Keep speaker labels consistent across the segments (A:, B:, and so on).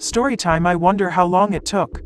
A: Storytime. I wonder how long it took.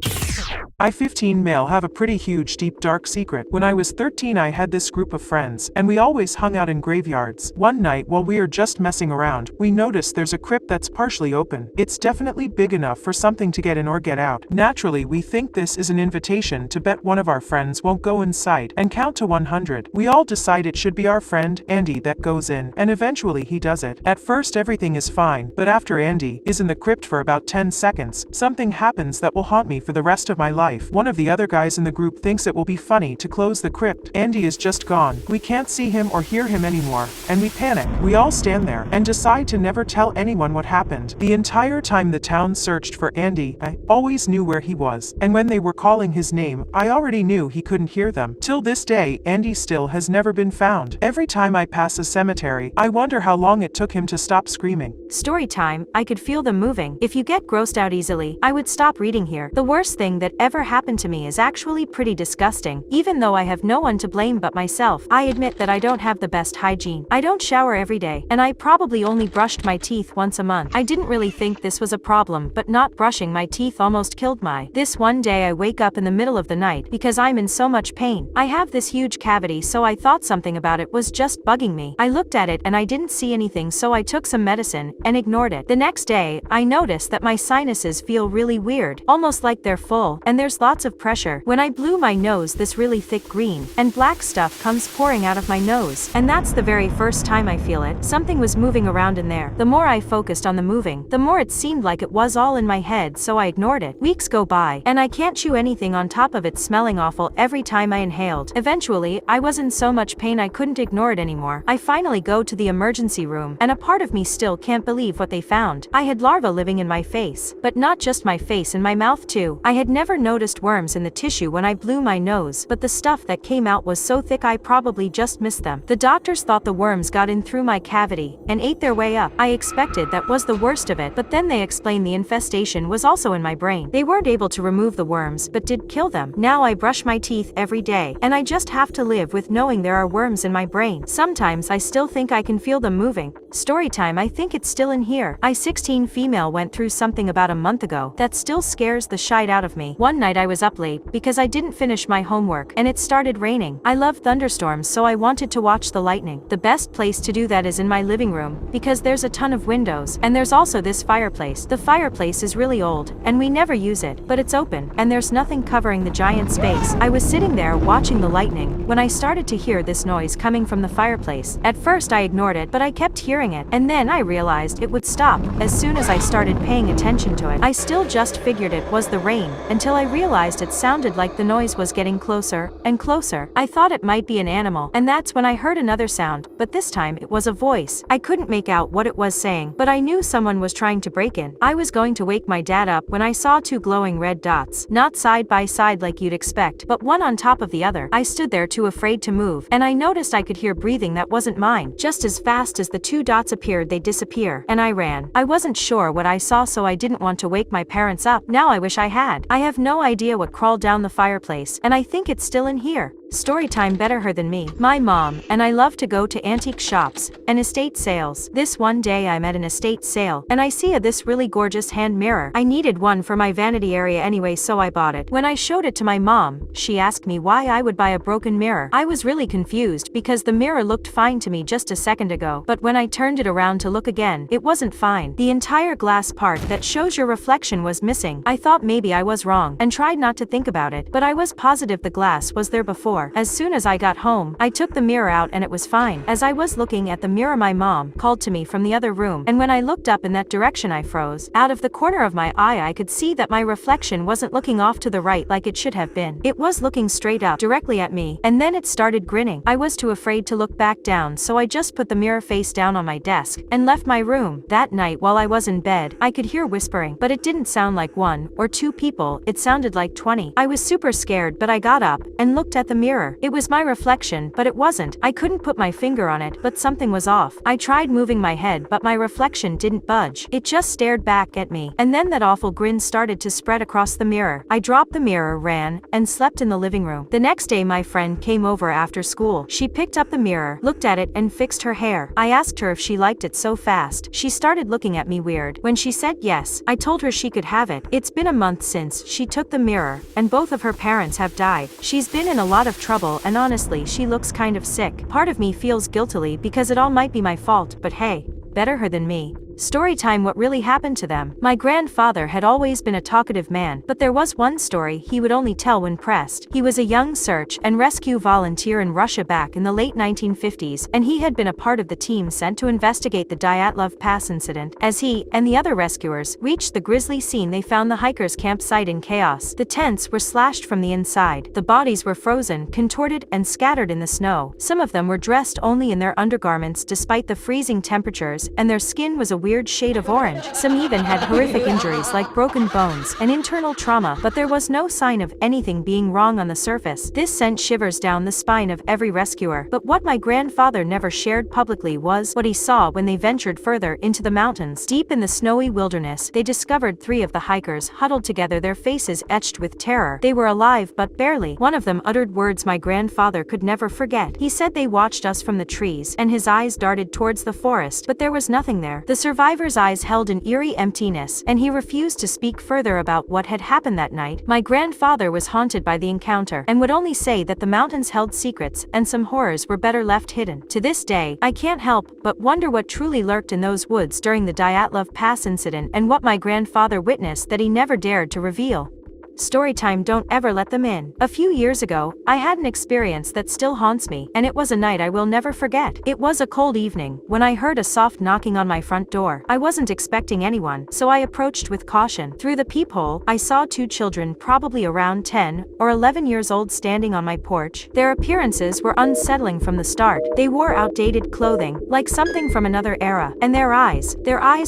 A: I 15 male have a pretty huge deep dark secret. When I was 13 I had this group of friends, and we always hung out in graveyards. One night while we are just messing around, we notice there's a crypt that's partially open. It's definitely big enough for something to get in or get out. Naturally we think this is an invitation to bet one of our friends won't go inside, and count to 100. We all decide it should be our friend, Andy, that goes in, and eventually he does it. At first everything is fine, but after Andy is in the crypt for about 10 seconds, something happens that will haunt me for the rest of my life. One of the other guys in the group thinks it will be funny to close the crypt. Andy is just gone. We can't see him or hear him anymore, and we panic. We all stand there and decide to never tell anyone what happened. The entire time the town searched for Andy, I always knew where he was, and when they were calling his name, I already knew he couldn't hear them. Till this day, Andy still has never been found. Every time I pass a cemetery, I wonder how long it took him to stop screaming.
B: Story time. I could feel them moving. If you get grossed out easily, I would stop reading here. The worst thing that ever happened to me is actually pretty disgusting. Even though I have no one to blame but myself, I admit that I don't have the best hygiene. I don't shower every day, and I probably only brushed my teeth once a month. I didn't really think this was a problem, but not brushing my teeth almost killed my. This one day I wake up in the middle of the night because I'm in so much pain. I have this huge cavity, so I thought something about it was just bugging me. I looked at it and I didn't see anything, so I took some medicine and ignored it. The next day, I noticed that my sinuses feel really weird, almost like they're full, and there's lots of pressure. When I blew my nose, this really thick green and black stuff comes pouring out of my nose, and that's the very first time I feel it. Something was moving around in there. The more I focused on the moving, the more it seemed like it was all in my head, so I ignored it. Weeks go by, and I can't chew anything on top of it smelling awful every time I inhaled. Eventually, I was in so much pain I couldn't ignore it anymore. I finally go to the emergency room, and a part of me still can't believe what they found. I had larvae living in my face, but not just my face, in my mouth too. I had never noticed worms in the tissue when I blew my nose, but the stuff that came out was so thick I probably just missed them. The doctors thought the worms got in through my cavity and ate their way up. I expected that was the worst of it, but then they explained the infestation was also in my brain. They weren't able to remove the worms, but did kill them. Now I brush my teeth every day, and I just have to live with knowing there are worms in my brain. Sometimes I still think I can feel them moving. Storytime. I think it's still in here. I 16 female went through something about a month ago that still scares the shite out of me. One night I was up late because I didn't finish my homework, and it started raining. I love thunderstorms, so I wanted to watch the lightning. The best place to do that is in my living room, because there's a ton of windows, and there's also this fireplace. The fireplace is really old, and we never use it, but it's open, and there's nothing covering the giant space. I was sitting there watching the lightning when I started to hear this noise coming from the fireplace. At first I ignored it, but I kept hearing it, and then I realized it would stop as soon as I started paying attention to it. I still just figured it was the rain, until I realized it sounded like the noise was getting closer and closer. I thought it might be an animal, and that's when I heard another sound, but this time it was a voice. I couldn't make out what it was saying, but I knew someone was trying to break in. I was going to wake my dad up when I saw two glowing red dots, not side by side like you'd expect, but one on top of the other. I stood there too afraid to move, and I noticed I could hear breathing that wasn't mine. Just as fast as the two dots appeared, they disappear, and I ran. I wasn't sure what I saw, so I didn't want to wake my parents up. Now I wish I had. I have no idea what crawled down the fireplace, and I think it's still in here. Storytime. Better her than me. My mom and I love to go to antique shops and estate sales. This one day I'm at an estate sale, and I see this really gorgeous hand mirror. I needed one for my vanity area anyway, so I bought it. When I showed it to my mom, she asked me why I would buy a broken mirror. I was really confused because the mirror looked fine to me just a second ago, but when I turned it around to look again, it wasn't fine. The entire glass part that shows your reflection was missing. I thought maybe I was wrong and tried not to think about it, but I was positive the glass was there before. As soon as I got home, I took the mirror out and it was fine. As I was looking at the mirror, my mom called to me from the other room, and when I looked up in that direction I froze. Out of the corner of my eye I could see that my reflection wasn't looking off to the right like it should have been. It was looking straight up, directly at me, and then it started grinning. I was too afraid to look back down, so I just put the mirror face down on my desk and left my room. That night while I was in bed, I could hear whispering, but it didn't sound like one or two people, it sounded like 20. I was super scared, but I got up and looked at the mirror mirror. It was my reflection, but it wasn't. I couldn't put my finger on it, but something was off. I tried moving my head, but my reflection didn't budge. It just stared back at me. And then that awful grin started to spread across the mirror. I dropped the mirror, ran, and slept in the living room. The next day my friend came over after school. She picked up the mirror, looked at it, and fixed her hair. I asked her if she liked it so fast. She started looking at me weird. When she said yes, I told her she could have it. It's been a month since she took the mirror, and both of her parents have died. She's been in a lot of trouble, and honestly, she looks kind of sick. Part of me feels guiltily because it all might be my fault, but hey, better her than me. Storytime: what really happened to them. My grandfather had always been a talkative man, but there was one story he would only tell when pressed. He was a young search and rescue volunteer in Russia back in the late 1950s, and he had been a part of the team sent to investigate the Dyatlov Pass incident. As he and the other rescuers reached the grisly scene, they found the hikers' campsite in chaos. The tents were slashed from the inside. The bodies were frozen, contorted, and scattered in the snow. Some of them were dressed only in their undergarments despite the freezing temperatures, and their skin was a weird shade of orange. Some even had horrific injuries like broken bones and internal trauma, but there was no sign of anything being wrong on the surface. This sent shivers down the spine of every rescuer. But what my grandfather never shared publicly was what he saw when they ventured further into the mountains. Deep in the snowy wilderness, they discovered 3 of the hikers huddled together, their faces etched with terror. They were alive, but barely. One of them uttered words my grandfather could never forget. He said, "They watched us from the trees," and his eyes darted towards the forest, but there was nothing there. The survivor's eyes held an eerie emptiness, and he refused to speak further about what had happened that night. My grandfather was haunted by the encounter, and would only say that the mountains held secrets, and some horrors were better left hidden. To this day, I can't help but wonder what truly lurked in those woods during the Dyatlov Pass incident, and what my grandfather witnessed that he never dared to reveal. Storytime: don't ever let them in. A few years ago, I had an experience that still haunts me, and it was a night I will never forget. It was a cold evening when I heard a soft knocking on my front door. I wasn't expecting anyone, so I approached with caution. Through the peephole, I saw 2 children, probably around 10 or 11 years old, standing on my porch. Their appearances were unsettling from the start. They wore outdated clothing, like something from another era, and their eyes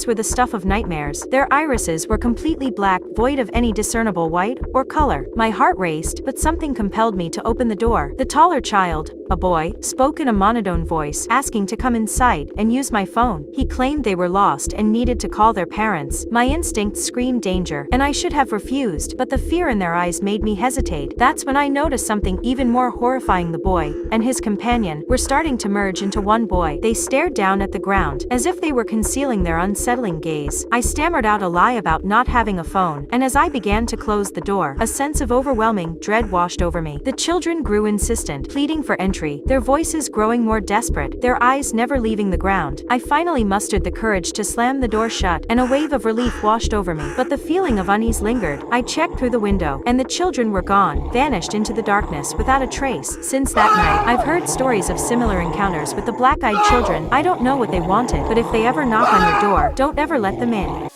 B: were the stuff of nightmares. Their irises were completely black, void of any discernible white or color. My heart raced, but something compelled me to open the door. The taller child, a boy, spoke in a monotone voice, asking to come inside and use my phone. He claimed they were lost and needed to call their parents. My instincts screamed danger, and I should have refused, but the fear in their eyes made me hesitate. That's when I noticed something even more horrifying. The boy and his companion were starting to merge into one boy. They stared down at the ground, as if they were concealing their unsettling gaze. I stammered out a lie about not having a phone, and as I began to close the door, a sense of overwhelming dread washed over me. The children grew insistent, pleading for entry, their voices growing more desperate, their eyes never leaving the ground. I finally mustered the courage to slam the door shut, and a wave of relief washed over me. But the feeling of unease lingered. I checked through the window, and the children were gone, vanished into the darkness without a trace. Since that night, I've heard stories of similar encounters with the black-eyed children. I don't know what they wanted, but if they ever knock on your door, don't ever let them in.